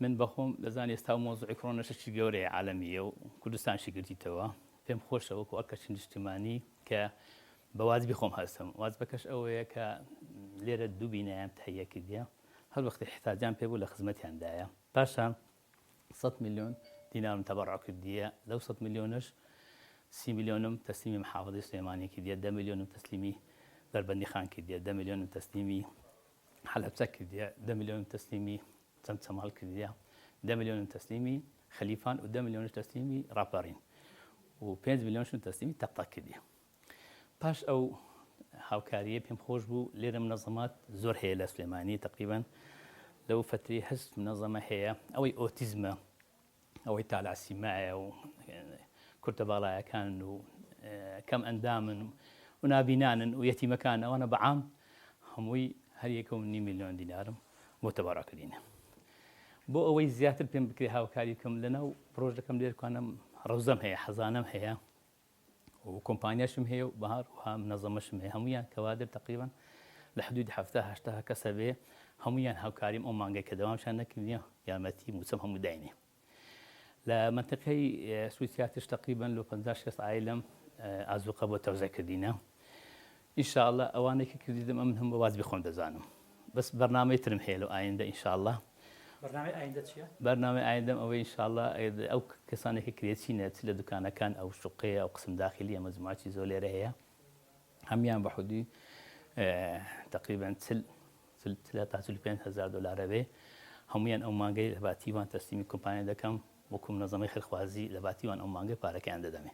من بەخۆم دەزانانی ئێستا مۆزوعی کۆڕۆنەشی گەورەیە عالەمیە و کوردستانشی گرتیتەوە پێم خۆشەوە و ئەرکەشی نیشتیمانی کە بە واجبی خۆم هەستم واجبەکەش ئەوەیە کە لێرە دوو بینایان تهیە کردیە هەر وەختی احتیاجیان پێ بوو لە خزمەتیاندایە پاشان 100 ملیۆن دینارم تەبەڕع کردیە لەو 100 ملیۆنش 30 ملیۆنم تەسلیمی محافظەی سلێمانی کردیە 10 ملیۆنم تەسلیمی دەربەندی خان کردیە 10 ملیۆنم تەسلیمی حەلەبچە کردیە 10 ملیۆنم تەسلیمی چەمچەماڵ کردیە 10 ملیۆنم تەسلیمی خەلیفان و 10 ملیۆنش تەسلیمی ڕاپەڕین و 5 ملیۆنشم تەسلیمی تەقتەق کردیە پاش ئەو هاوکاریە پێم خۆش بوو لێرە منەظەمات زۆر هەیە لە سلێمانی تقریباً لەو فترەی هەست منەظەمە هەیە ئەوەی ئۆتیزمە ئەوەی تالاسیمایە و کورتە باڵایەکان و کەم ئەندامن و نابینانن و یەتیمەکان ئەوانە بەعام هەمووی هەر 1.5 ملیۆن دینارم بۆ تەبەڕعکردینە بۆ ئەوەی زیاتر پێم بکرێ هاوکاری بکەم لەناو پرۆژەکەم لێرکانم ڕەوزەم هەیە حەزانەم هەیە و کۆمپانیاشم هەیە و بەهاروها منەظەمەشم هەیە هەمویان کەوادر تقریباً لە حدود 70-80 کەسە بێ هەمویان هاوکاریم ئەو مانگەی کە دەوامشان نەکردیە یارمەتی موچەم هەموو داینێ لە منتقەی سویسیاتش تقریباً لە 50 عائلەم ئازوقە بۆ تەوزەکردینە ئینشاءالله ئەوانەی کە کردیدم ئەم هەم بە واجبی خۆم دەزانم بەس بەرنامەی ترم هەیە لەو ئایندە ئینشاءالله بەرنامەی ئایندە چییە؟ بەرنامەی ئایندەم ئەوەی ئینشاءالله ئەو کەسانێکی کرێچینە لە دوکانەکان ئەو شوقەیە ئەو قسم داخلی مەجموعەتی زۆر لێرە هەیە هەمیان بە حدود تقریباً 45,000 دلار بێ هەمویان ئەو مانگەی لە باتیوان تەسلیمی کۆمپانیا دەکەم وەکو منەظەمەی خێرخوازی لە باتیوان ئەو مانگەی پارەکەیان دەدەمێ